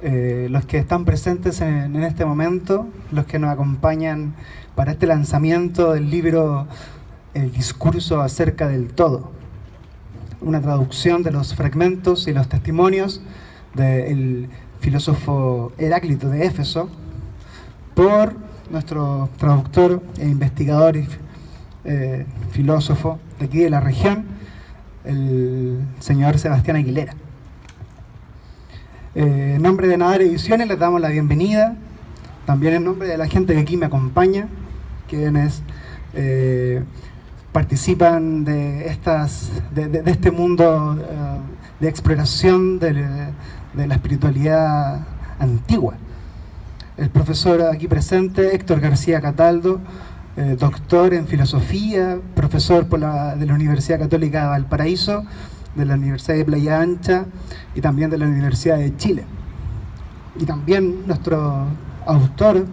los que están presentes en este momento, los que nos acompañan para este lanzamiento del libro El discurso acerca del todo, una traducción de los fragmentos y los testimonios del filósofo Heráclito de Éfeso por nuestro traductor e investigador y filósofo de aquí de la región, el señor Sebastián Aguilera. En nombre de Nadar Ediciones les damos la bienvenida, también en nombre de la gente que aquí me acompaña, quienes participan de este mundo de exploración de la espiritualidad antigua. El profesor aquí presente, Héctor García Cataldo, doctor en filosofía, profesor de la Universidad Católica de Valparaíso, de la Universidad de Playa Ancha y también de la Universidad de Chile. Y también nuestro autor,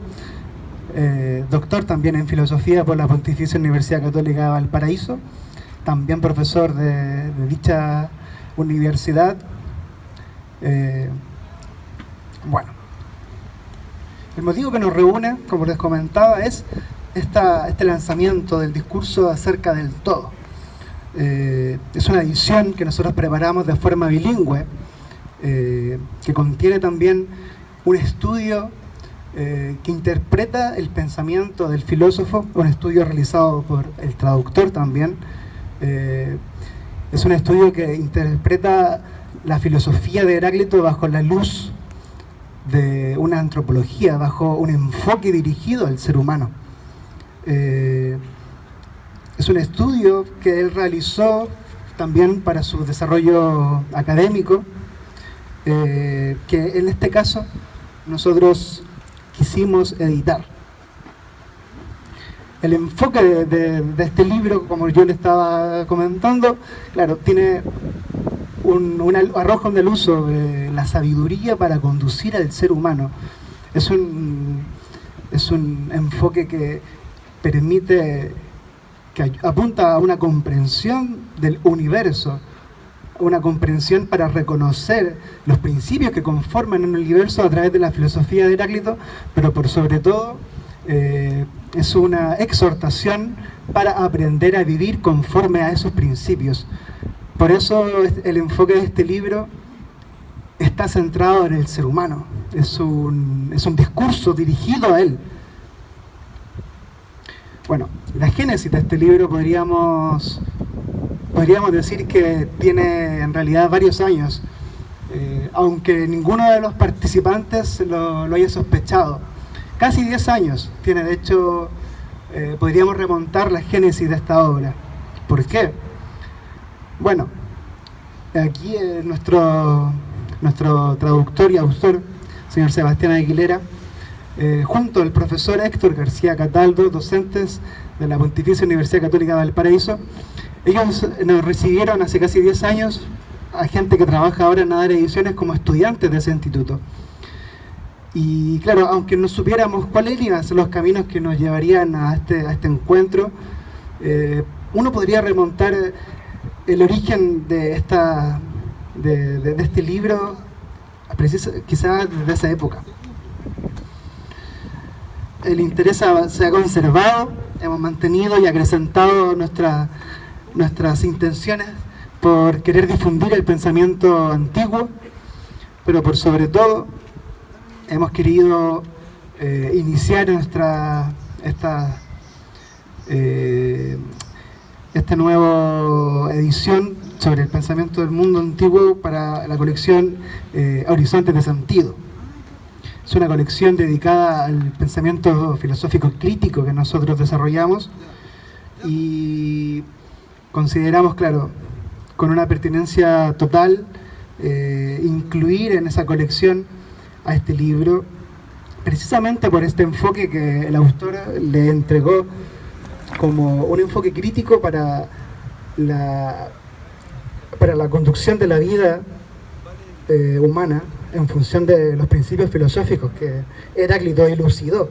doctor también en filosofía por la Pontificia Universidad Católica de Valparaíso, también profesor de dicha universidad. Bueno, el motivo que nos reúne, como les comentaba, es este lanzamiento del discurso acerca del todo. Es una edición que nosotros preparamos de forma bilingüe, que contiene también un estudio que interpreta el pensamiento del filósofo, un estudio realizado por el traductor también. Es un estudio que interpreta la filosofía de Heráclito bajo la luz de una antropología, bajo un enfoque dirigido al ser humano. Es un estudio que él realizó también para su desarrollo académico, que en este caso nosotros quisimos editar. El enfoque de este libro, como yo le estaba comentando, claro, tiene arroja una luz sobre la sabiduría para conducir al ser humano. Es un enfoque que permite, que apunta a una comprensión del universo, una comprensión para reconocer los principios que conforman un universo a través de la filosofía de Heráclito, pero por sobre todo es una exhortación para aprender a vivir conforme a esos principios. Por eso el enfoque de este libro está centrado en el ser humano, es un discurso dirigido a él. Bueno, la génesis de este libro podríamos decir que tiene en realidad varios años, aunque ninguno de los participantes lo haya sospechado. Casi 10 años tiene, de hecho, podríamos remontar la génesis de esta obra. ¿Por qué? Bueno, aquí nuestro traductor y autor, señor Sebastián Aguilera, junto al profesor Héctor García Cataldo, docentes de la Pontificia Universidad Católica de Valparaíso, ellos nos recibieron hace casi 10 años a gente que trabaja ahora en Nadar Ediciones como estudiantes de ese instituto. Y claro, aunque no supiéramos cuáles iban a ser los caminos que nos llevarían a este encuentro, uno podría remontar el origen de este libro quizás desde esa época. El interés se ha conservado, hemos mantenido y acrecentado nuestras intenciones por querer difundir el pensamiento antiguo, pero por sobre todo hemos querido iniciar esta nueva edición sobre el pensamiento del mundo antiguo para la colección Horizontes de Sentido. Es una colección dedicada al pensamiento filosófico crítico que nosotros desarrollamos y consideramos, claro, con una pertinencia total, incluir en esa colección a este libro, precisamente por este enfoque que el autor le entregó como un enfoque crítico para la conducción de la vida humana en función de los principios filosóficos que Heráclito elucidó.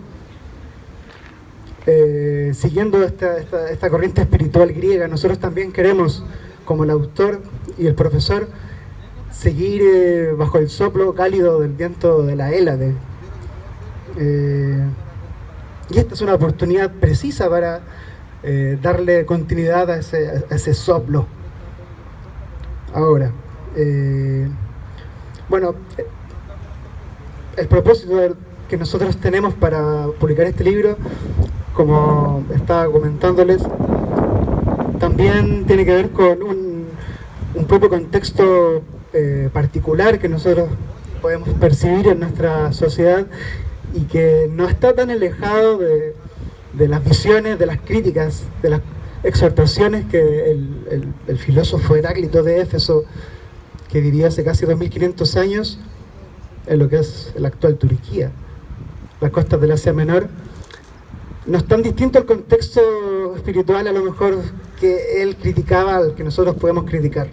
Siguiendo esta corriente espiritual griega, nosotros también queremos, como el autor y el profesor, seguir bajo el soplo cálido del viento de la Hélade. Y esta es una oportunidad precisa para darle continuidad a ese soplo. Ahora, bueno, el propósito que nosotros tenemos para publicar este libro, como estaba comentándoles, también tiene que ver con un propio contexto particular que nosotros podemos percibir en nuestra sociedad y que no está tan alejado de las visiones, de las críticas, de las exhortaciones que el filósofo Heráclito de Éfeso, que vivió hace casi 2500 años en lo que es la actual Turquía, las costas del Asia Menor. No es tan distinto al contexto espiritual a lo mejor que él criticaba al que nosotros podemos criticar.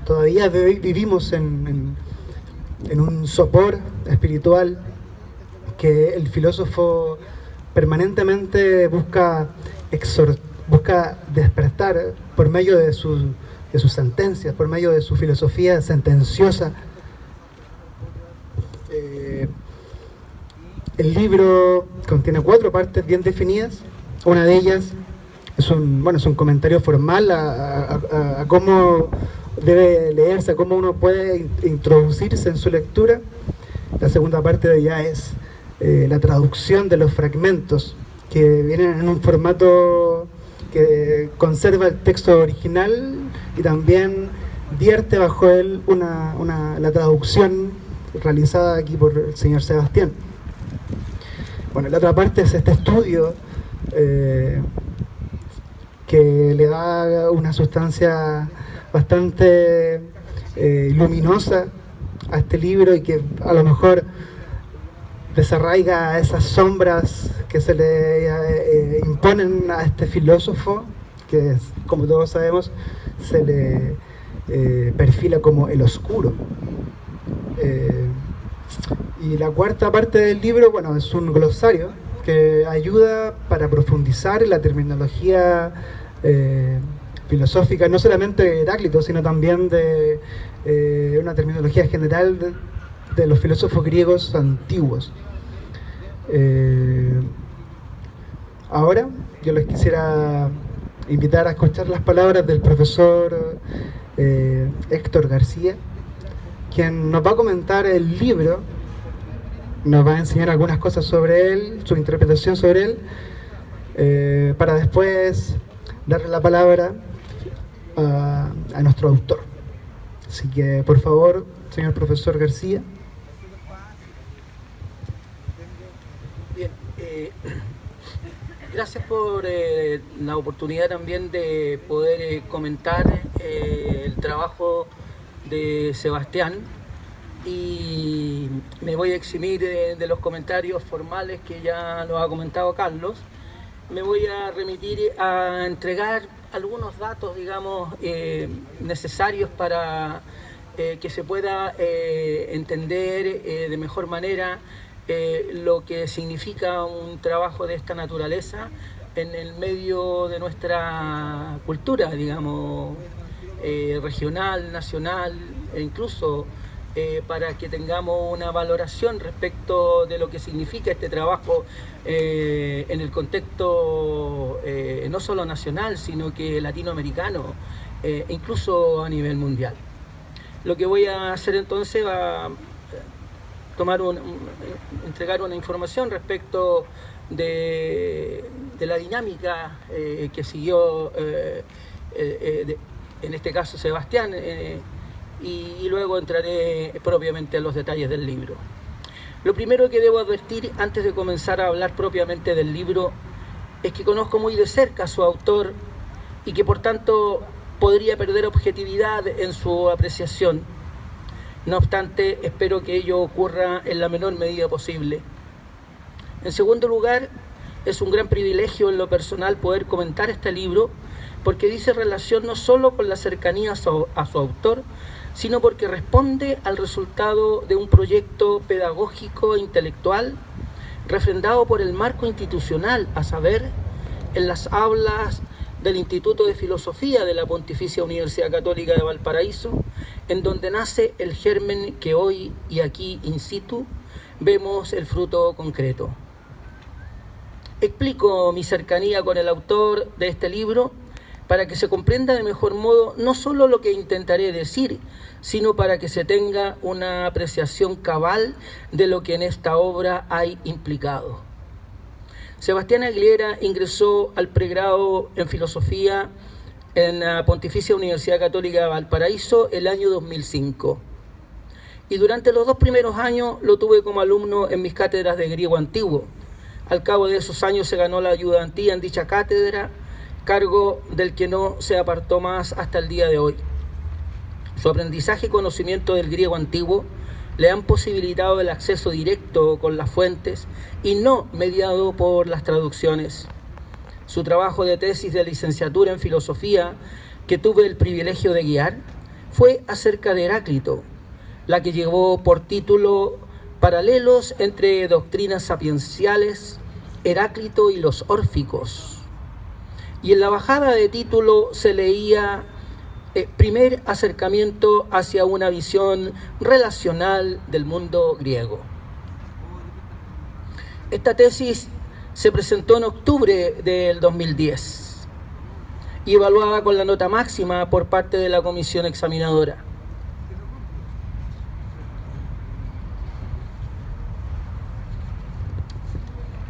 Todavía vivimos en un sopor espiritual que el filósofo permanentemente busca despertar por medio de sus sentencias, por medio de su filosofía sentenciosa. El libro contiene 4 partes bien definidas. Una de ellas es un comentario formal a cómo debe leerse, a cómo uno puede introducirse en su lectura. La segunda parte de ella es la traducción de los fragmentos que vienen en un formato que conserva el texto original y también vierte bajo él la traducción realizada aquí por el señor Sebastián. Bueno, la otra parte es este estudio que le da una sustancia bastante luminosa a este libro y que a lo mejor desarraiga esas sombras que se le imponen a este filósofo, que como todos sabemos se le perfila como el oscuro. Y la cuarta parte del libro, bueno, es un glosario que ayuda para profundizar en la terminología filosófica, no solamente de Heráclito, sino también de una terminología general de los filósofos griegos antiguos. Ahora yo les quisiera invitar a escuchar las palabras del profesor Héctor García, quien nos va a comentar el libro, nos va a enseñar algunas cosas sobre él, su interpretación sobre él, para después darle la palabra a nuestro autor. Así que, por favor, señor profesor García. Bien, gracias por la oportunidad también de poder comentar el trabajo de Sebastián, y me voy a eximir de los comentarios formales que ya lo ha comentado Carlos. Me voy a remitir a entregar algunos datos, digamos, necesarios para que se pueda entender de mejor manera lo que significa un trabajo de esta naturaleza en el medio de nuestra cultura, digamos, regional, nacional e incluso para que tengamos una valoración respecto de lo que significa este trabajo en el contexto no solo nacional, sino que latinoamericano, incluso a nivel mundial. Lo que voy a hacer entonces va a entregar una información respecto de la dinámica que siguió en este caso Sebastián, y luego entraré propiamente a los detalles del libro. Lo primero que debo advertir antes de comenzar a hablar propiamente del libro es que conozco muy de cerca a su autor y que por tanto podría perder objetividad en su apreciación. No obstante, espero que ello ocurra en la menor medida posible. En segundo lugar, es un gran privilegio en lo personal poder comentar este libro, porque dice relación no solo con la cercanía a su autor, sino porque responde al resultado de un proyecto pedagógico e intelectual refrendado por el marco institucional, a saber, en las aulas del Instituto de Filosofía de la Pontificia Universidad Católica de Valparaíso, en donde nace el germen que hoy y aquí in situ vemos el fruto concreto. Explico mi cercanía con el autor de este libro para que se comprenda de mejor modo no solo lo que intentaré decir, sino para que se tenga una apreciación cabal de lo que en esta obra hay implicado. Sebastián Aguilera ingresó al pregrado en Filosofía en la Pontificia Universidad Católica de Valparaíso el año 2005. Y durante los 2 primeros años lo tuve como alumno en mis cátedras de griego antiguo. Al cabo de esos años se ganó la ayudantía en dicha cátedra, cargo del que no se apartó más hasta el día de hoy. Su aprendizaje y conocimiento del griego antiguo le han posibilitado el acceso directo con las fuentes y no mediado por las traducciones. Su trabajo de tesis de licenciatura en filosofía, que tuve el privilegio de guiar, fue acerca de Heráclito, la que llevó por título Paralelos entre doctrinas sapienciales, Heráclito y los órficos. Y en la bajada de título se leía primer acercamiento hacia una visión relacional del mundo griego. Esta tesis se presentó en octubre del 2010 y evaluada con la nota máxima por parte de la comisión examinadora.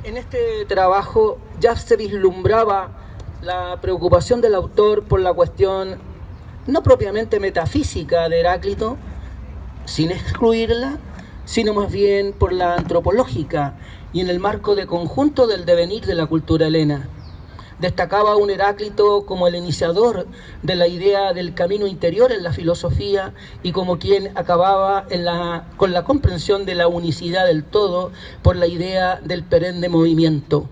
En este trabajo ya se vislumbraba la preocupación del autor por la cuestión no propiamente metafísica de Heráclito, sin excluirla, sino más bien por la antropológica y en el marco de conjunto del devenir de la cultura helena. Destacaba a un Heráclito como el iniciador de la idea del camino interior en la filosofía y como quien acababa con la comprensión de la unicidad del todo por la idea del perenne movimiento,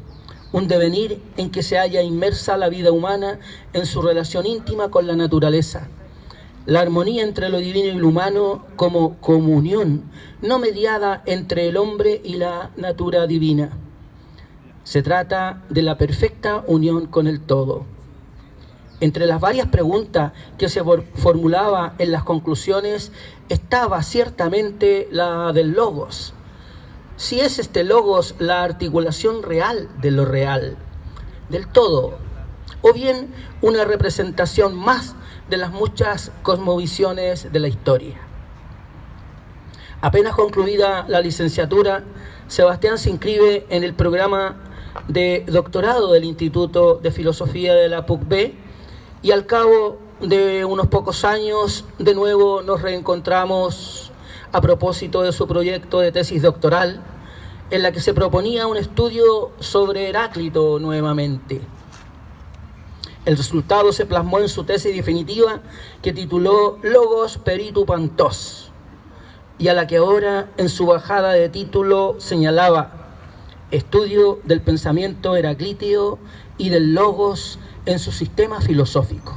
un devenir en que se halla inmersa la vida humana en su relación íntima con la naturaleza. La armonía entre lo divino y lo humano como comunión, no mediada entre el hombre y la natura divina. Se trata de la perfecta unión con el todo. Entre las varias preguntas que se formulaba en las conclusiones estaba ciertamente la del logos. Si es este logos la articulación real de lo real, del todo, o bien una representación más de las muchas cosmovisiones de la historia. Apenas concluida la licenciatura, Sebastián se inscribe en el programa de doctorado del Instituto de Filosofía de la PUC-B y al cabo de unos pocos años de nuevo nos reencontramos a propósito de su proyecto de tesis doctoral en la que se proponía un estudio sobre Heráclito nuevamente. El resultado se plasmó en su tesis definitiva que tituló Logos Peritu Pantos y a la que ahora en su bajada de título señalaba Estudio del pensamiento heraclíteo y del logos en su sistema filosófico.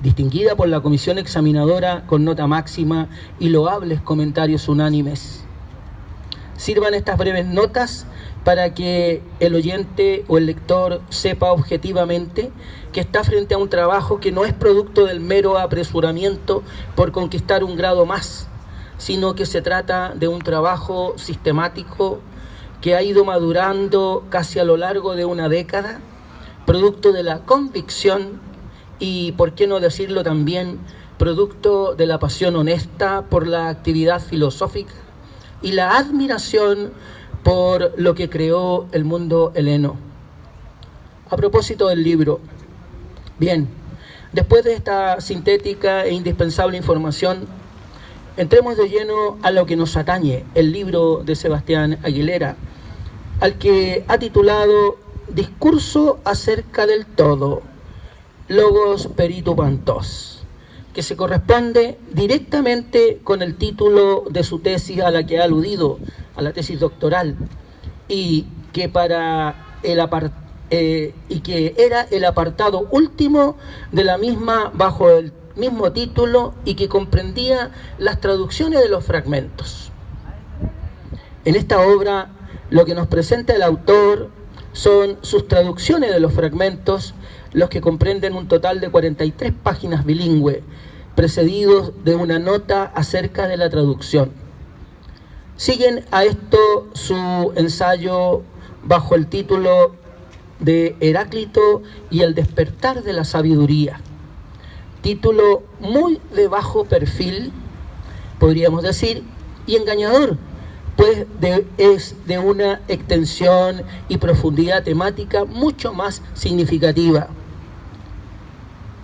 Distinguida por la comisión examinadora con nota máxima y loables comentarios unánimes. Sirvan estas breves notas para que el oyente o el lector sepa objetivamente que está frente a un trabajo que no es producto del mero apresuramiento por conquistar un grado más, sino que se trata de un trabajo sistemático que ha ido madurando casi a lo largo de una década, producto de la convicción y, por qué no decirlo también, producto de la pasión honesta por la actividad filosófica y la admiración por lo que creó el mundo heleno. A propósito del libro, bien, después de esta sintética e indispensable información, entremos de lleno a lo que nos atañe, el libro de Sebastián Aguilera, al que ha titulado Discurso acerca del todo, Logos Peritu Pantos, que se corresponde directamente con el título de su tesis a la que ha aludido, a la tesis doctoral, y que era el apartado último de la misma bajo el mismo título y que comprendía las traducciones de los fragmentos. En esta obra, lo que nos presenta el autor son sus traducciones de los fragmentos, los que comprenden un total de 43 páginas bilingües, precedidos de una nota acerca de la traducción. Siguen a esto su ensayo bajo el título de Heráclito y el despertar de la sabiduría, título muy de bajo perfil, podríamos decir, y engañador, pues es de una extensión y profundidad temática mucho más significativa.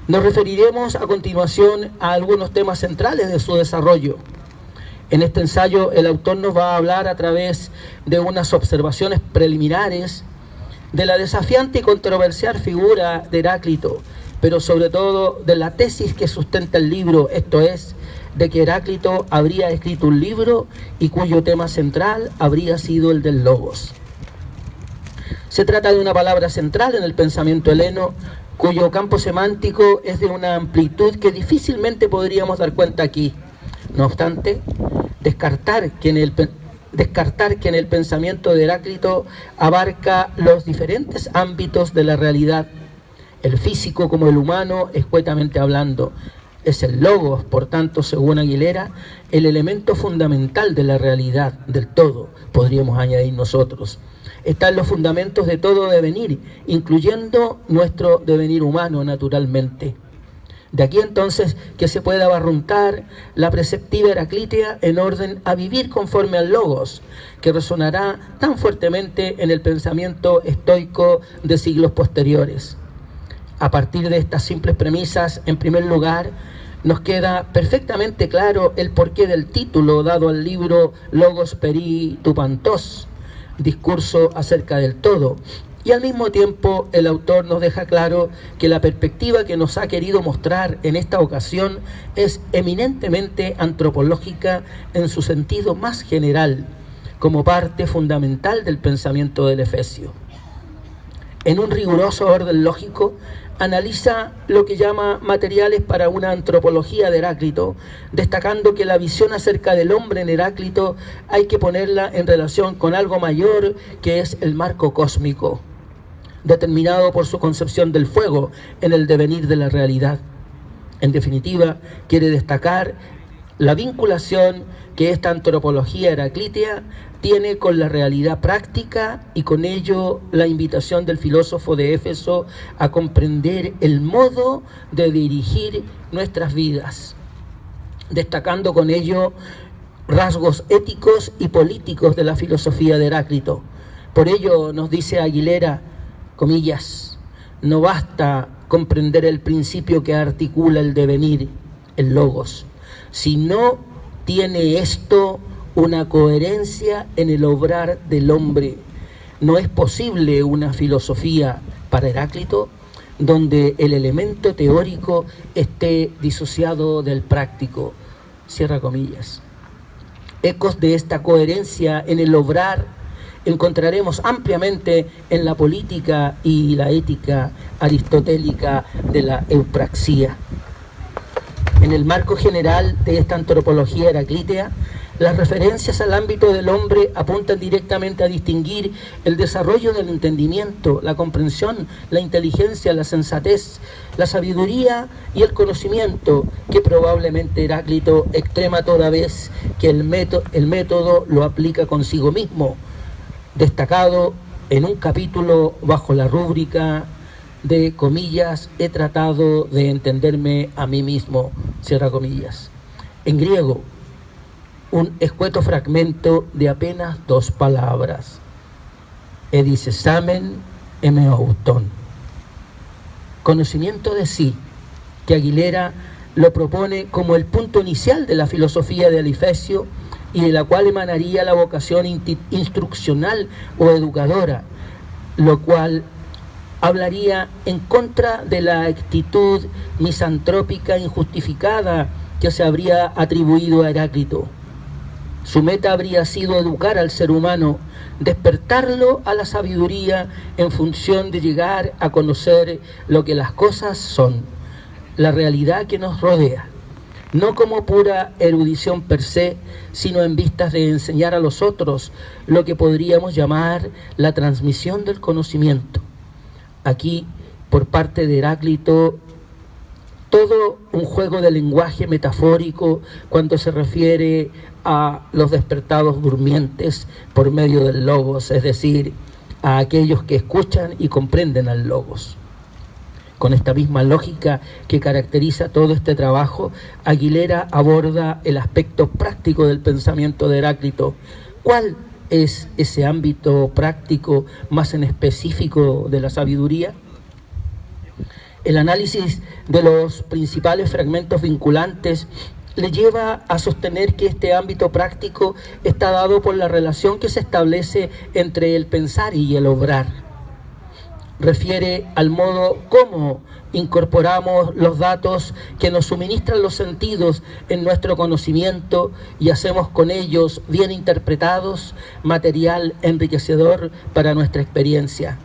Nos referiremos a continuación a algunos temas centrales de su desarrollo. En este ensayo el autor nos va a hablar a través de unas observaciones preliminares de la desafiante y controversial figura de Heráclito, pero sobre todo de la tesis que sustenta el libro, esto es, de que Heráclito habría escrito un libro y cuyo tema central habría sido el del logos. Se trata de una palabra central en el pensamiento heleno, cuyo campo semántico es de una amplitud que difícilmente podríamos dar cuenta aquí. No obstante, descartar que en el pensamiento de Heráclito abarca los diferentes ámbitos de la realidad, el físico como el humano, escuetamente hablando. Es el logos, por tanto, según Aguilera, el elemento fundamental de la realidad, del todo, podríamos añadir nosotros. Está en los fundamentos de todo devenir, incluyendo nuestro devenir humano, naturalmente. De aquí entonces que se pueda barruntar la preceptiva heraclítea en orden a vivir conforme al logos, que resonará tan fuertemente en el pensamiento estoico de siglos posteriores. A partir de estas simples premisas, en primer lugar, nos queda perfectamente claro el porqué del título dado al libro Logos Peri Tupantos, discurso acerca del todo, y al mismo tiempo el autor nos deja claro que la perspectiva que nos ha querido mostrar en esta ocasión es eminentemente antropológica en su sentido más general, como parte fundamental del pensamiento del Efesio. En un riguroso orden lógico, analiza lo que llama materiales para una antropología de Heráclito, destacando que la visión acerca del hombre en Heráclito hay que ponerla en relación con algo mayor, que es el marco cósmico, determinado por su concepción del fuego en el devenir de la realidad. En definitiva, quiere destacar la vinculación que esta antropología heraclítea tiene con la realidad práctica y con ello la invitación del filósofo de Éfeso a comprender el modo de dirigir nuestras vidas, destacando con ello rasgos éticos y políticos de la filosofía de Heráclito. Por ello nos dice Aguilera, comillas, no basta comprender el principio que articula el devenir, el logos, si no tiene esto una coherencia en el obrar del hombre. No es posible una filosofía para Heráclito donde el elemento teórico esté disociado del práctico. Cierra comillas. Ecos de esta coherencia en el obrar encontraremos ampliamente en la política y la ética aristotélica de la eupraxia. En el marco general de esta antropología heraclítea, las referencias al ámbito del hombre apuntan directamente a distinguir el desarrollo del entendimiento, la comprensión, la inteligencia, la sensatez, la sabiduría y el conocimiento, que probablemente Heráclito extrema toda vez que el método lo aplica consigo mismo, destacado en un capítulo bajo la rúbrica de comillas, he tratado de entenderme a mí mismo, cierra comillas. En griego, un escueto fragmento de apenas 2 palabras, edisesamen emeouton, conocimiento de sí, que Aguilera lo propone como el punto inicial de la filosofía del Efesio y de la cual emanaría la vocación instruccional o educadora, lo cual hablaría en contra de la actitud misantrópica injustificada que se habría atribuido a Heráclito. Su meta habría sido educar al ser humano, despertarlo a la sabiduría en función de llegar a conocer lo que las cosas son, la realidad que nos rodea. no como pura erudición per se, sino en vistas de enseñar a los otros lo que podríamos llamar la transmisión del conocimiento. Aquí, por parte de Heráclito, todo un juego de lenguaje metafórico cuando se refiere a los despertados durmientes por medio del logos, es decir, a aquellos que escuchan y comprenden al logos. Con esta misma lógica que caracteriza todo este trabajo, Aguilera aborda el aspecto práctico del pensamiento de Heráclito. ¿Cuál es ese ámbito práctico más en específico de la sabiduría? El análisis de los principales fragmentos vinculantes le lleva a sostener que este ámbito práctico está dado por la relación que se establece entre el pensar y el obrar. Refiere al modo cómo incorporamos los datos que nos suministran los sentidos en nuestro conocimiento y hacemos con ellos, bien interpretados, material enriquecedor para nuestra experiencia.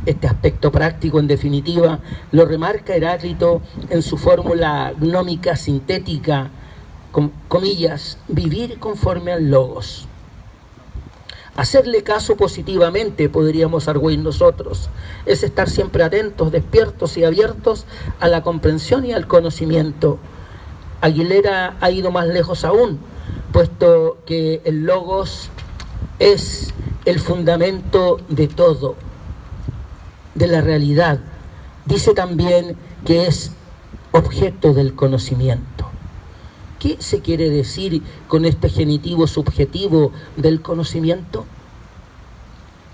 Este aspecto práctico, en definitiva, lo remarca Heráclito en su fórmula gnómica sintética, comillas, vivir conforme al logos. Hacerle caso positivamente, podríamos arguir nosotros, es estar siempre atentos, despiertos y abiertos a la comprensión y al conocimiento. Aguilera ha ido más lejos aún, puesto que el logos es el fundamento de todo, de la realidad. Dice también que es objeto del conocimiento. ¿Qué se quiere decir con este genitivo subjetivo del conocimiento?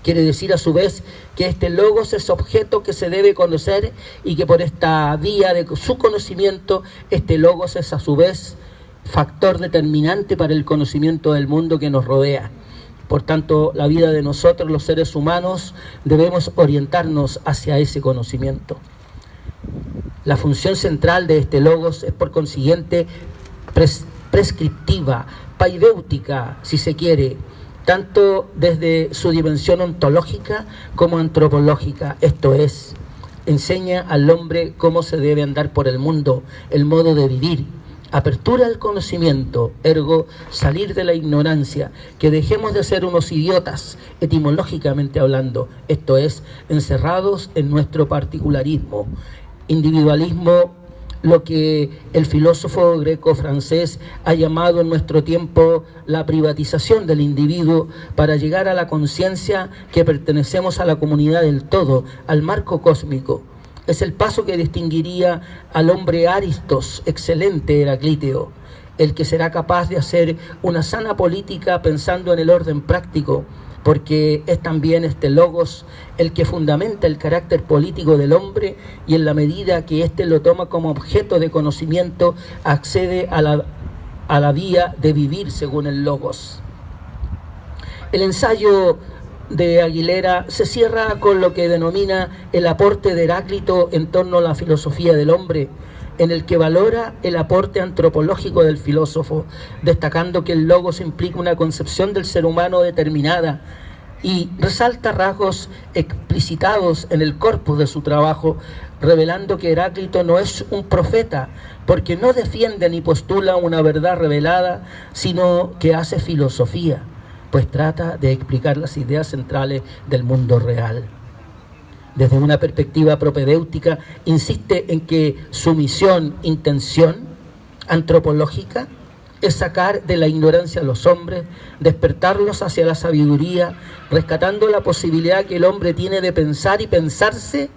Quiere decir a su vez que este logos es objeto que se debe conocer y que por esta vía de su conocimiento, este logos es a su vez factor determinante para el conocimiento del mundo que nos rodea. Por tanto, la vida de nosotros, los seres humanos, debemos orientarnos hacia ese conocimiento. La función central de este logos es, por consiguiente, prescriptiva, paidéutica, si se quiere, tanto desde su dimensión ontológica como antropológica. Esto es, enseña al hombre cómo se debe andar por el mundo, el modo de vivir. Apertura al conocimiento, ergo salir de la ignorancia, que dejemos de ser unos idiotas, etimológicamente hablando, esto es, encerrados en nuestro particularismo, individualismo, lo que el filósofo greco-francés ha llamado en nuestro tiempo la privatización del individuo para llegar a la conciencia que pertenecemos a la comunidad del todo, al marco cósmico. Es el paso que distinguiría al hombre Aristos, excelente Heraclíteo, el que será capaz de hacer una sana política pensando en el orden práctico, porque es también este logos el que fundamenta el carácter político del hombre y en la medida que éste lo toma como objeto de conocimiento, accede a la vía de vivir según el logos. El ensayo de Aguilera se cierra con lo que denomina el aporte de Heráclito en torno a la filosofía del hombre, en el que valora el aporte antropológico del filósofo, destacando que el logos implica una concepción del ser humano determinada y resalta rasgos explicitados en el corpus de su trabajo, revelando que Heráclito no es un profeta, porque no defiende ni postula una verdad revelada, sino que hace filosofía, pues trata de explicar las ideas centrales del mundo real. Desde una perspectiva propedéutica, insiste en que su misión, intención antropológica es sacar de la ignorancia a los hombres, despertarlos hacia la sabiduría, rescatando la posibilidad que el hombre tiene de pensar y pensarse,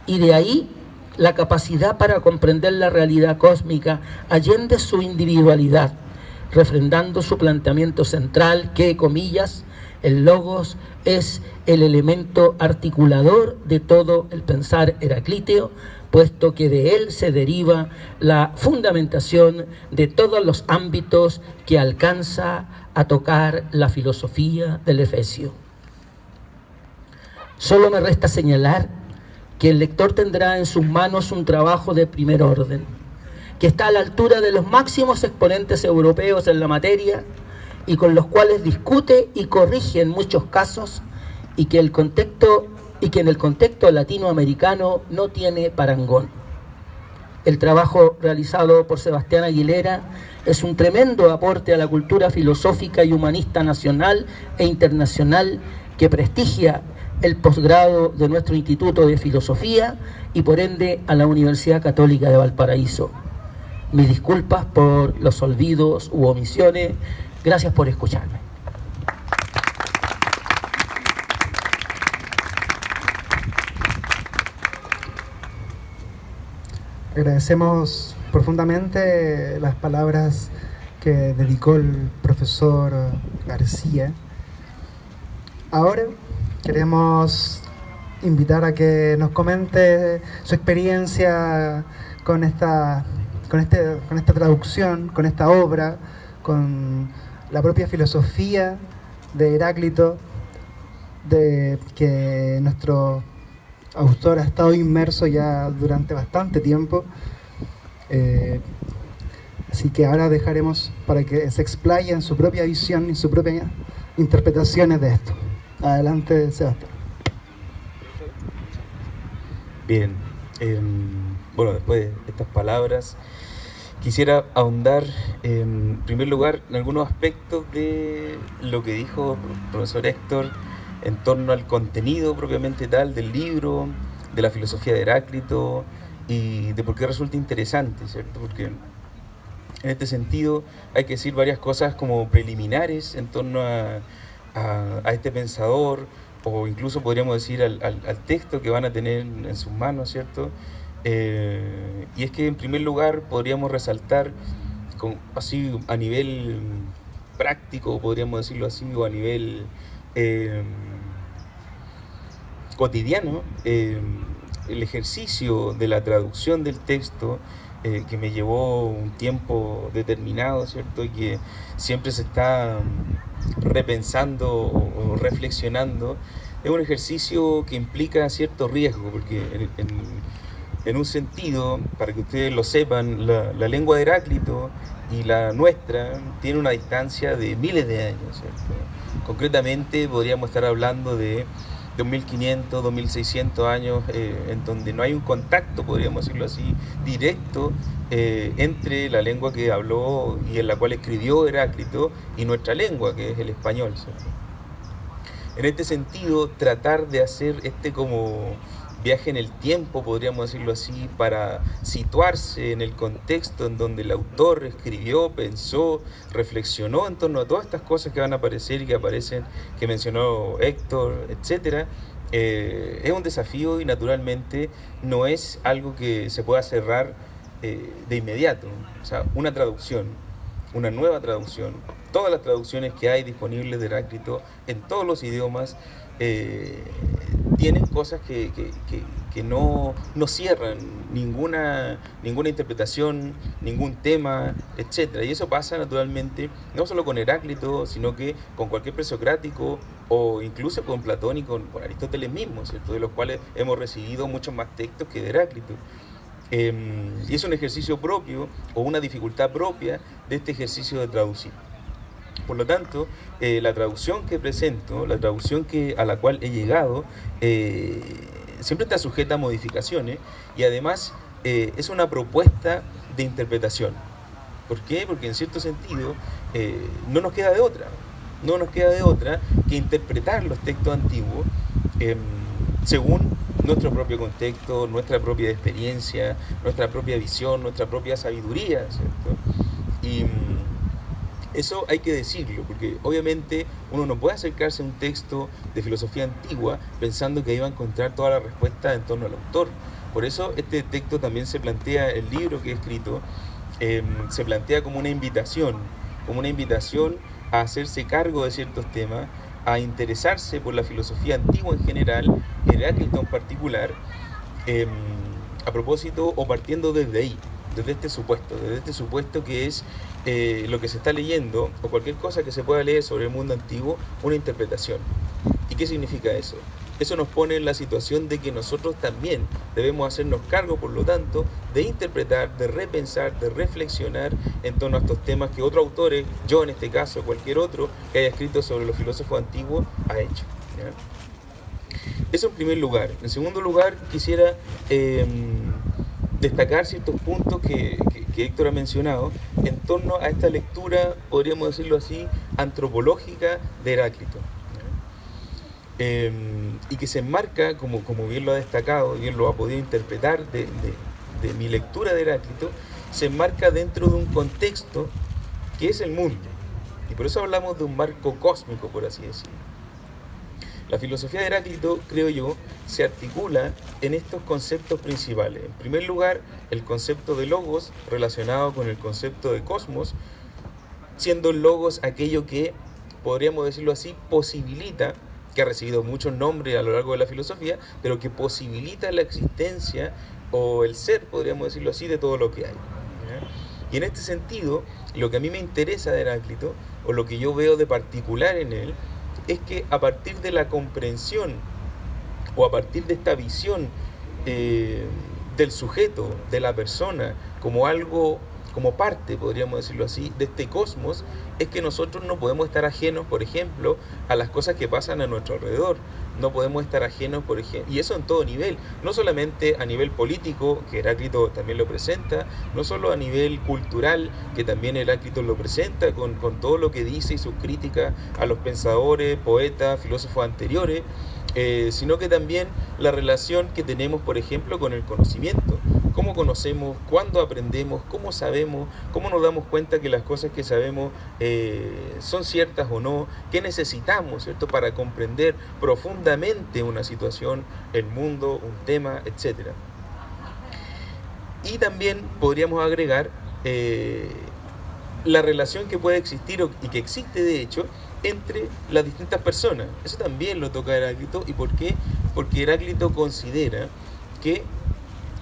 y de ahí la capacidad para comprender la realidad cósmica allende su individualidad, refrendando su planteamiento central que, comillas, el logos es el elemento articulador de todo el pensar heraclíteo, puesto que de él se deriva la fundamentación de todos los ámbitos que alcanza a tocar la filosofía del Efesio. Solo me resta señalar que el lector tendrá en sus manos un trabajo de primer orden, que está a la altura de los máximos exponentes europeos en la materia y con los cuales discute y corrige en muchos casos, y que en el contexto latinoamericano no tiene parangón. El trabajo realizado por Sebastián Aguilera es un tremendo aporte a la cultura filosófica y humanista nacional e internacional que prestigia el posgrado de nuestro Instituto de Filosofía y por ende a la Universidad Católica de Valparaíso. Mis disculpas por los olvidos u omisiones. Gracias por escucharme. Agradecemos profundamente las palabras que dedicó el profesor García. Ahora queremos invitar a que nos comente su experiencia con esta traducción, con esta obra, con la propia filosofía de Heráclito, de que nuestro autor ha estado inmerso ya durante bastante tiempo. Así que ahora dejaremos para que se explaye en su propia visión y sus propias interpretaciones de esto. Adelante, Sebastián. Bien, bueno, después de estas palabras quisiera ahondar en primer lugar en algunos aspectos de lo que dijo el profesor Héctor en torno al contenido propiamente tal del libro, de la filosofía de Heráclito y de por qué resulta interesante, ¿cierto? Porque en este sentido hay que decir varias cosas como preliminares en torno a este pensador, o incluso podríamos decir al texto que van a tener en sus manos, ¿cierto? Y es que en primer lugar podríamos resaltar así a nivel práctico, podríamos decirlo así, o a nivel cotidiano, el ejercicio de la traducción del texto, que me llevó un tiempo determinado, ¿cierto? Y que siempre se está repensando o reflexionando, es un ejercicio que implica cierto riesgo, porque en un sentido, para que ustedes lo sepan, la lengua de Heráclito y la nuestra tiene una distancia de miles de años, ¿cierto? Concretamente podríamos estar hablando de 2500, 2600 años, en donde no hay un contacto, podríamos decirlo así, directo entre la lengua que habló y en la cual escribió Heráclito y nuestra lengua, que es el español, ¿cierto? En este sentido, tratar de hacer como viaje en el tiempo, podríamos decirlo así, para situarse en el contexto en donde el autor escribió, pensó, reflexionó en torno a todas estas cosas que van a aparecer y que aparecen, que mencionó Héctor, etcétera, es un desafío y naturalmente no es algo que se pueda cerrar de inmediato. O sea, una traducción, una nueva traducción, todas las traducciones que hay disponibles de Heráclito en todos los idiomas, tienen cosas que no cierran ninguna interpretación, ningún tema, etc. Y eso pasa naturalmente no solo con Heráclito, sino que con cualquier presocrático o incluso con Platón y con Aristóteles mismo, ¿cierto? De los cuales hemos recibido muchos más textos que de Heráclito. Y es un ejercicio propio o una dificultad propia de este ejercicio de traducir. Por lo tanto, la traducción que presento, la traducción a la cual he llegado, siempre está sujeta a modificaciones y además es una propuesta de interpretación. ¿Por qué? Porque en cierto sentido no nos queda de otra que interpretar los textos antiguos según nuestro propio contexto, nuestra propia experiencia, nuestra propia visión, nuestra propia sabiduría, ¿cierto? Y eso hay que decirlo, porque obviamente uno no puede acercarse a un texto de filosofía antigua pensando que iba a encontrar toda la respuesta en torno al autor. Por eso este texto también se plantea, el libro que he escrito, se plantea como una invitación a hacerse cargo de ciertos temas, a interesarse por la filosofía antigua en general, Heráclito en particular, a propósito o partiendo desde ahí, desde este supuesto que es lo que se está leyendo o cualquier cosa que se pueda leer sobre el mundo antiguo, una interpretación. ¿Y qué significa eso? Eso nos pone en la situación de que nosotros también debemos hacernos cargo, por lo tanto, de interpretar, de repensar, de reflexionar en torno a estos temas que otros autores, yo en este caso, cualquier otro que haya escrito sobre los filósofos antiguos, ha hecho, ¿ya? Eso en primer lugar. En segundo lugar, quisiera destacar ciertos puntos que Héctor ha mencionado en torno a esta lectura, podríamos decirlo así, antropológica de Heráclito. Y que se enmarca, como bien lo ha destacado, bien lo ha podido interpretar de mi lectura de Heráclito, se enmarca dentro de un contexto que es el mundo. Y por eso hablamos de un marco cósmico, por así decirlo. La filosofía de Heráclito, creo yo, se articula en estos conceptos principales. En primer lugar, el concepto de logos relacionado con el concepto de cosmos, siendo el logos aquello que, podríamos decirlo así, posibilita, que ha recibido muchos nombres a lo largo de la filosofía, pero que posibilita la existencia o el ser, podríamos decirlo así, de todo lo que hay. Y en este sentido, lo que a mí me interesa de Heráclito, o lo que yo veo de particular en él, es que a partir de la comprensión, o a partir de esta visión del sujeto, de la persona, como algo, como parte, podríamos decirlo así, de este cosmos, es que nosotros no podemos estar ajenos, por ejemplo, a las cosas que pasan a nuestro alrededor. No podemos estar ajenos, por ejemplo, y eso en todo nivel, no solamente a nivel político, que Heráclito también lo presenta, no solo a nivel cultural, que también Heráclito lo presenta con todo lo que dice y sus críticas a los pensadores, poetas, filósofos anteriores, sino que también la relación que tenemos, por ejemplo, con el conocimiento. Cómo conocemos, cuándo aprendemos, cómo sabemos, cómo nos damos cuenta que las cosas que sabemos son ciertas o no, qué necesitamos, ¿cierto?, para comprender profundamente una situación, el mundo, un tema, etc. Y también podríamos agregar la relación que puede existir y que existe de hecho entre las distintas personas. Eso también lo toca Heráclito. ¿Y por qué? Porque Heráclito considera que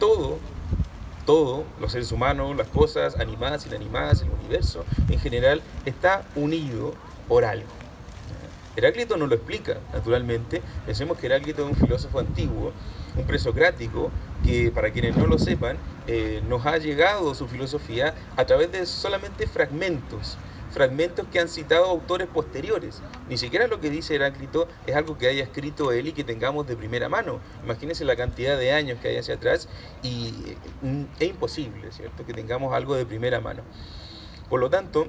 todo, los seres humanos, las cosas animadas, inanimadas, el universo en general, está unido por algo. Heráclito nos lo explica, naturalmente. Pensemos que Heráclito es un filósofo antiguo, un presocrático, que para quienes no lo sepan, nos ha llegado su filosofía a través de solamente fragmentos que han citado autores posteriores. Ni siquiera lo que dice Heráclito es algo que haya escrito él y que tengamos de primera mano. Imagínense la cantidad de años que hay hacia atrás y es imposible, ¿cierto?, que tengamos algo de primera mano. Por lo tanto,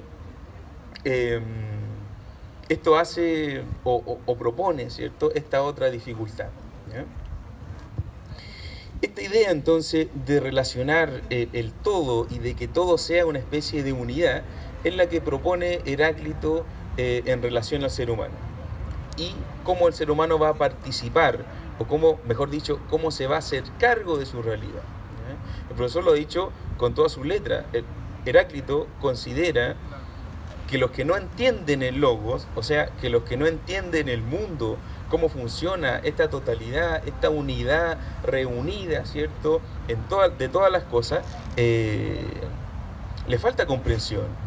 esto hace o propone, ¿cierto?, esta otra dificultad, ¿ya? Esta idea entonces de relacionar el todo y de que todo sea una especie de unidad es la que propone Heráclito en relación al ser humano. Y cómo el ser humano va a participar, o cómo, mejor dicho, cómo se va a hacer cargo de su realidad. El profesor lo ha dicho con todas sus letras. Heráclito considera que los que no entienden el logos, o sea, que los que no entienden el mundo, cómo funciona esta totalidad, esta unidad reunida, ¿cierto?, de todas las cosas, le falta comprensión.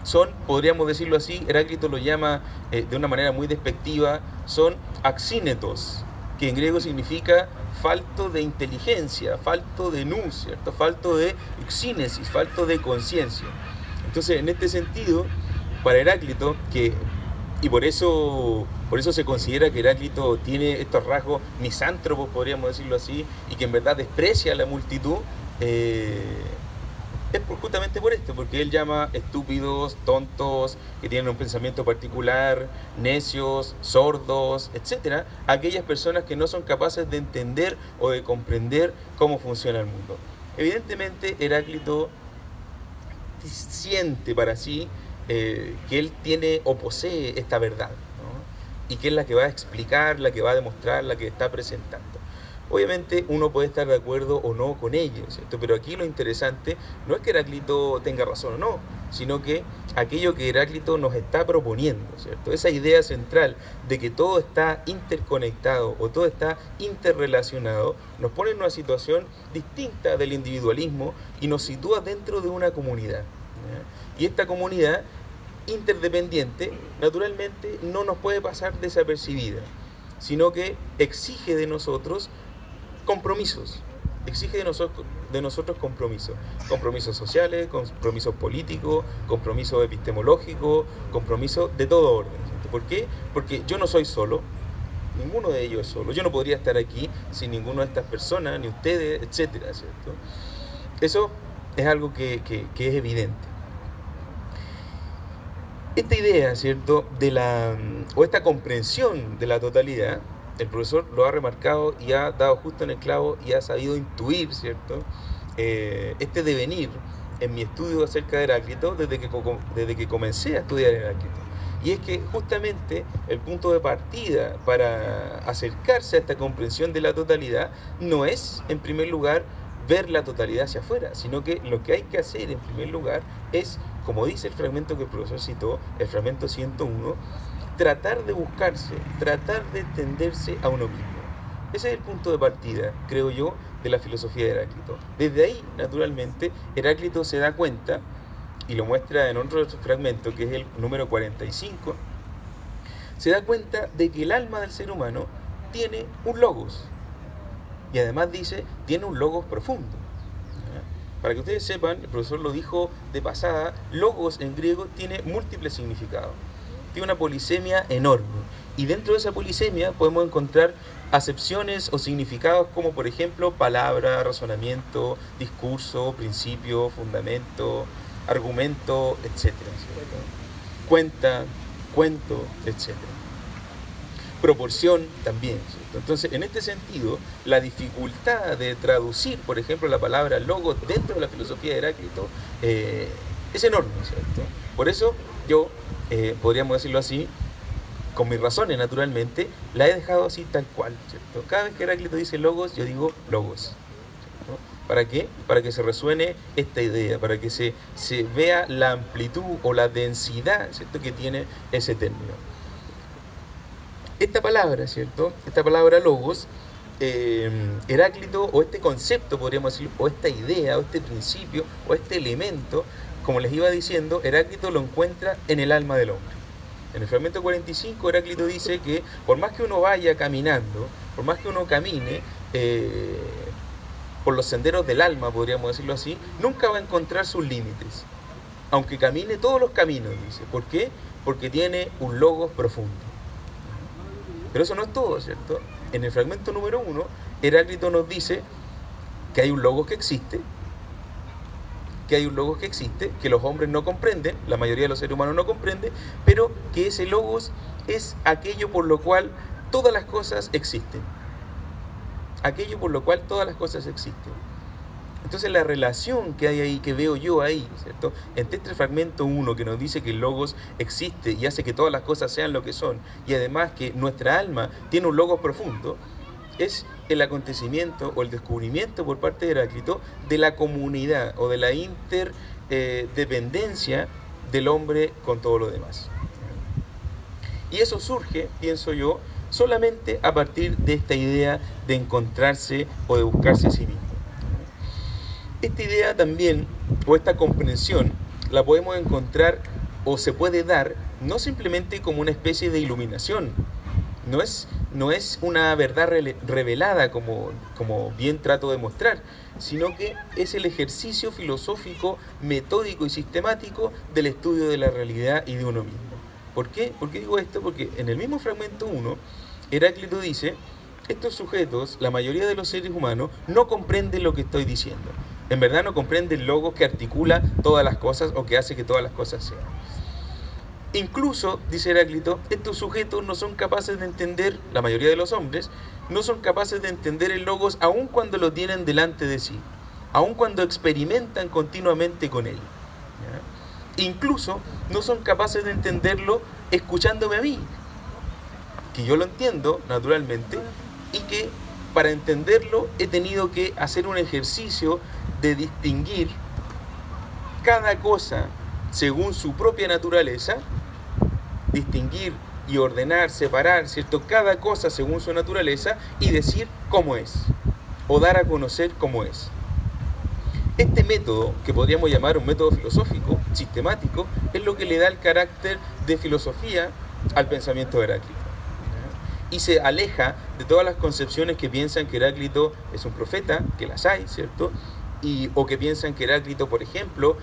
Son, podríamos decirlo así, Heráclito lo llama de una manera muy despectiva, son axínetos, que en griego significa falto de inteligencia, falto de nous, ¿cierto?, falto de xínesis, falto de conciencia. Entonces, en este sentido, para Heráclito, y por eso se considera que Heráclito tiene estos rasgos misántropos, podríamos decirlo así, y que en verdad desprecia a la multitud, es justamente por esto, porque él llama estúpidos, tontos, que tienen un pensamiento particular, necios, sordos, etc., a aquellas personas que no son capaces de entender o de comprender cómo funciona el mundo. Evidentemente, Heráclito siente para sí que él tiene o posee esta verdad, ¿no?, y que es la que va a explicar, la que va a demostrar, la que está presentando. Obviamente uno puede estar de acuerdo o no con ello, ¿cierto? Pero aquí lo interesante no es que Heráclito tenga razón o no, sino que aquello que Heráclito nos está proponiendo, ¿cierto? Esa idea central de que todo está interconectado o todo está interrelacionado, nos pone en una situación distinta del individualismo y nos sitúa dentro de una comunidad, ¿ya? Y esta comunidad interdependiente, naturalmente, no nos puede pasar desapercibida, sino que exige de nosotros compromisos, exige de nosotros compromisos sociales, compromisos políticos, compromisos epistemológicos, compromisos de todo orden. ¿Por qué? Porque yo no soy solo, Ninguno de ellos es solo. Yo no podría estar aquí sin ninguna de estas personas, ni ustedes, etcétera, ¿cierto? Eso es algo que es evidente. Esta idea, ¿cierto?, o esta comprensión de la totalidad, el profesor lo ha remarcado y ha dado justo en el clavo y ha sabido intuir, ¿cierto?, este devenir en mi estudio acerca de Heráclito desde que comencé a estudiar Heráclito. Y es que justamente el punto de partida para acercarse a esta comprensión de la totalidad no es, en primer lugar, ver la totalidad hacia afuera, sino que lo que hay que hacer en primer lugar es, como dice el fragmento que el profesor citó, el fragmento 101, tratar de buscarse, tratar de entenderse a uno mismo. Ese es el punto de partida, creo yo, de la filosofía de Heráclito. Desde ahí, naturalmente, Heráclito se da cuenta, y lo muestra en otro de sus fragmentos, que es el número 45, se da cuenta de que el alma del ser humano tiene un logos. Y además dice, tiene un logos profundo. Para que ustedes sepan, el profesor lo dijo de pasada, logos en griego tiene múltiples significados. Tiene una polisemia enorme. Y dentro de esa polisemia podemos encontrar acepciones o significados como, por ejemplo, palabra, razonamiento, discurso, principio, fundamento, argumento, etc. Cuenta, cuento, etc. Proporción también, ¿cierto? Entonces, en este sentido, la dificultad de traducir, por ejemplo, la palabra logos dentro de la filosofía de Heráclito es enorme, ¿cierto? Por eso yo, podríamos decirlo así, con mis razones, naturalmente, la he dejado así tal cual, ¿cierto? Cada vez que Heráclito dice logos, yo digo logos. ¿Para qué? Para que se resuene esta idea, para que se vea la amplitud o la densidad, ¿cierto?, que tiene ese término. Esta palabra, ¿cierto?, esta palabra logos, Heráclito, o este concepto, podríamos decir, o esta idea, o este principio, o este elemento, como les iba diciendo, Heráclito lo encuentra en el alma del hombre. En el fragmento 45, Heráclito dice que por más que uno vaya caminando, por más que uno camine por los senderos del alma, podríamos decirlo así, nunca va a encontrar sus límites, aunque camine todos los caminos, dice. ¿Por qué? Porque tiene un logos profundo. Pero eso no es todo, ¿cierto? En el fragmento número 1, Heráclito nos dice que hay un logos que existe, que los hombres no comprenden, la mayoría de los seres humanos no comprende, pero que ese logos es aquello por lo cual todas las cosas existen. Aquello por lo cual todas las cosas existen. Entonces la relación que hay ahí, que veo yo ahí, ¿cierto?, entre este fragmento 1 que nos dice que el logos existe y hace que todas las cosas sean lo que son, y además que nuestra alma tiene un logos profundo, es el acontecimiento o el descubrimiento por parte de Heráclito de la comunidad o de la interdependencia del hombre con todo lo demás. Y eso surge, pienso yo, solamente a partir de esta idea de encontrarse o de buscarse a sí mismo. Esta idea también, o esta comprensión, la podemos encontrar o se puede dar no simplemente como una especie de iluminación. No es una verdad revelada como bien trato de mostrar, sino que es el ejercicio filosófico, metódico y sistemático del estudio de la realidad y de uno mismo. ¿Por qué? ¿Por qué digo esto? Porque en el mismo fragmento 1, Heráclito dice, estos sujetos, la mayoría de los seres humanos, no comprenden lo que estoy diciendo. En verdad no comprenden el logos que articula todas las cosas o que hace que todas las cosas sean. Incluso, dice Heráclito, estos sujetos no son capaces de entender, la mayoría de los hombres, no son capaces de entender el logos aun cuando lo tienen delante de sí, aun cuando experimentan continuamente con él. ¿Ya? Incluso no son capaces de entenderlo escuchándome a mí, que yo lo entiendo naturalmente, y que para entenderlo he tenido que hacer un ejercicio de distinguir cada cosa según su propia naturaleza, distinguir y ordenar, separar, ¿cierto?, cada cosa según su naturaleza y decir cómo es, o dar a conocer cómo es. Este método, que podríamos llamar un método filosófico, sistemático, es lo que le da el carácter de filosofía al pensamiento de Heráclito. Y se aleja de todas las concepciones que piensan que Heráclito es un profeta, que las hay, ¿cierto?, o que piensan que Heráclito, por ejemplo,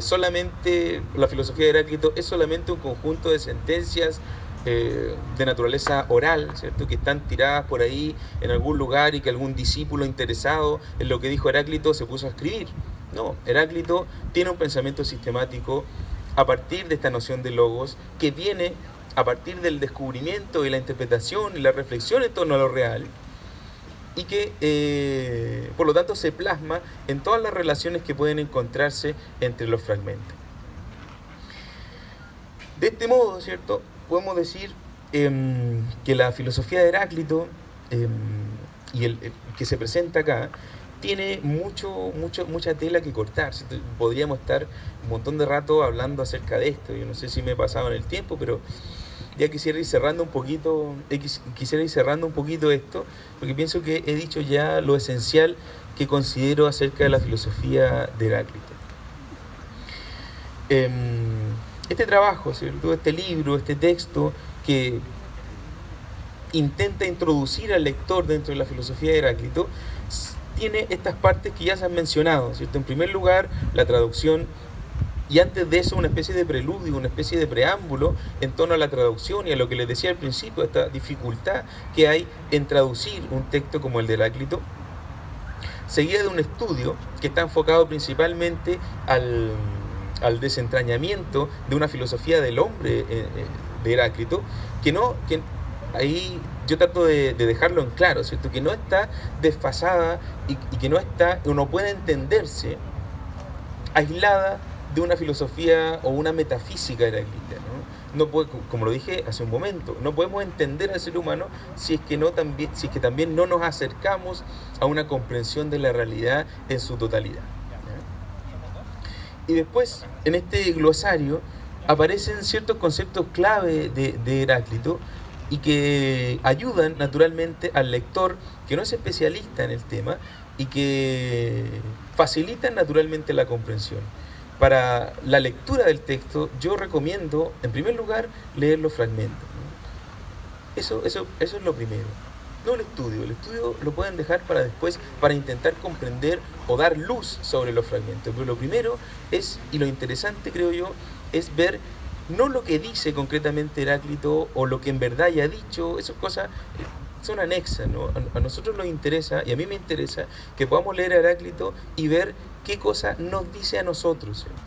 solamente la filosofía de Heráclito es solamente un conjunto de sentencias de naturaleza oral, ¿cierto? Que están tiradas por ahí en algún lugar y que algún discípulo interesado en lo que dijo Heráclito se puso a escribir. No, Heráclito tiene un pensamiento sistemático a partir de esta noción de logos que viene a partir del descubrimiento y la interpretación y la reflexión en torno a lo real, y que por lo tanto se plasma en todas las relaciones que pueden encontrarse entre los fragmentos. De este modo, ¿cierto?, podemos decir que la filosofía de Heráclito y el que se presenta acá tiene mucha tela que cortar, ¿cierto? Podríamos estar un montón de rato hablando acerca de esto. Yo no sé si me he pasado en el tiempo, pero ya quisiera ir cerrando un poquito esto, porque pienso que he dicho ya lo esencial que considero acerca de la filosofía de Heráclito. Este trabajo, ¿cierto?, este libro, este texto que intenta introducir al lector dentro de la filosofía de Heráclito, tiene estas partes que ya se han mencionado, ¿cierto? En primer lugar, la traducción, y antes de eso una especie de preludio, una especie de preámbulo en torno a la traducción y a lo que les decía al principio, esta dificultad que hay en traducir un texto como el de Heráclito, seguida de un estudio que está enfocado principalmente al desentrañamiento de una filosofía del hombre de Heráclito, que ahí yo trato de dejarlo en claro, ¿cierto?, que no está desfasada y que no puede entenderse aislada de una filosofía o una metafísica heráclita, ¿no? No puede, como lo dije hace un momento, no podemos entender al ser humano si es que también no nos acercamos a una comprensión de la realidad en su totalidad, ¿no? Y después, en este glosario, aparecen ciertos conceptos clave de Heráclito y que ayudan naturalmente al lector que no es especialista en el tema y que facilitan naturalmente la comprensión. Para la lectura del texto yo recomiendo, en primer lugar, leer los fragmentos, ¿no? Eso es lo primero. No el estudio lo pueden dejar para después, para intentar comprender o dar luz sobre los fragmentos. Pero lo primero es, y lo interesante creo yo, es ver no lo que dice concretamente Heráclito o lo que en verdad haya dicho. Esas cosas son anexas, ¿no? A nosotros nos interesa, y a mí me interesa, que podamos leer a Heráclito y ver qué cosa nos dice a nosotros, ¿cierto?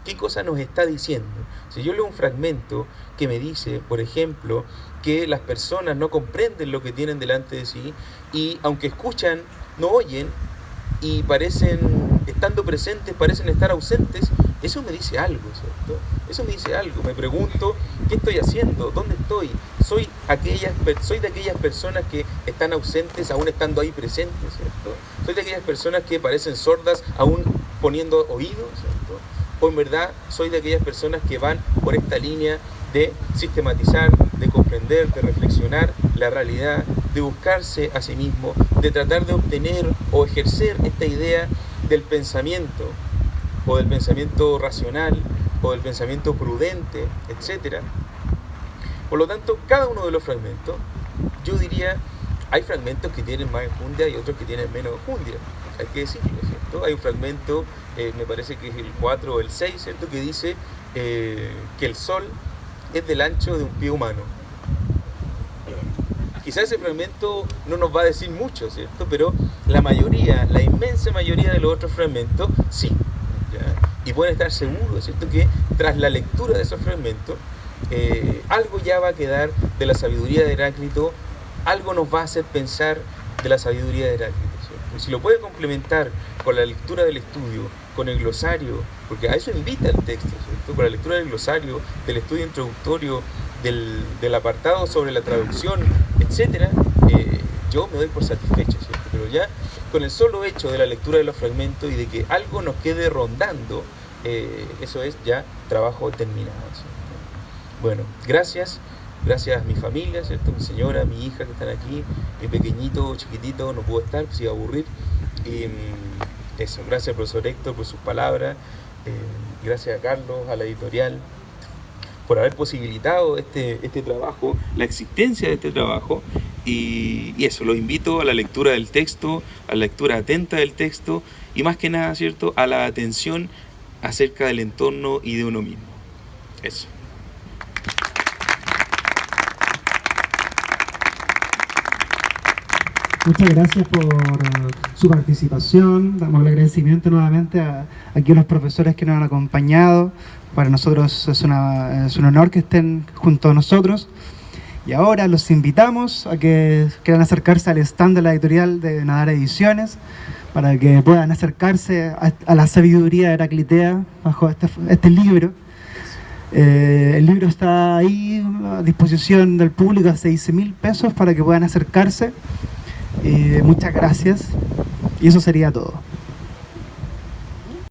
¿Qué cosa nos está diciendo? Si yo leo un fragmento que me dice, por ejemplo, que las personas no comprenden lo que tienen delante de sí y aunque escuchan, no oyen y estando presentes, parecen estar ausentes, eso me dice algo, ¿cierto? Eso me dice algo. Me pregunto, ¿qué estoy haciendo? ¿Dónde estoy? Soy de aquellas personas que están ausentes aún estando ahí presentes, ¿cierto? Soy de aquellas personas que parecen sordas aún poniendo oídos, ¿cierto? O en verdad soy de aquellas personas que van por esta línea de sistematizar, de comprender, de reflexionar la realidad, de buscarse a sí mismo, de tratar de obtener o ejercer esta idea del pensamiento, o del pensamiento racional, o del pensamiento prudente, etc. Por lo tanto, cada uno de los fragmentos, yo diría, hay fragmentos que tienen más enjundia y otros que tienen menos enjundia, hay que decirlo, ¿cierto? Hay un fragmento, me parece que es el 4 o el 6, ¿cierto?, que dice que el sol es del ancho de un pie humano. Quizás ese fragmento no nos va a decir mucho, ¿cierto?, pero la inmensa mayoría de los otros fragmentos, sí. Y pueden estar seguros, ¿cierto?, que tras la lectura de esos fragmentos, algo ya va a quedar de la sabiduría de Heráclito, algo nos va a hacer pensar de la sabiduría de Heráclito, ¿cierto? Y si lo puede complementar con la lectura del estudio, con el glosario, porque a eso invita el texto, ¿cierto?, con la lectura del glosario, del estudio introductorio, del apartado sobre la traducción, etc., yo me doy por satisfecho, ¿cierto? Pero ya con el solo hecho de la lectura de los fragmentos y de que algo nos quede rondando, eso es ya trabajo terminado, ¿cierto? Bueno, gracias a mi familia, ¿cierto?, mi señora, mi hija que están aquí, mi pequeñito, chiquitito, no pudo estar, se iba a aburrir. Eso, gracias al profesor Héctor por sus palabras, gracias a Carlos, a la editorial, por haber posibilitado este trabajo, la existencia de este trabajo, y eso, los invito a la lectura del texto, a la lectura atenta del texto, y más que nada, ¿cierto?, a la atención acerca del entorno y de uno mismo. Eso. Muchas gracias por su participación. Damos el agradecimiento nuevamente aquí a los profesores que nos han acompañado. Para nosotros es un honor que estén junto a nosotros. Y ahora los invitamos a que quieran acercarse al stand de la editorial de Nadar Ediciones para que puedan acercarse a la sabiduría heraclitea bajo este libro. El libro está ahí a disposición del público a 16.000 pesos para que puedan acercarse. Muchas gracias y eso sería todo.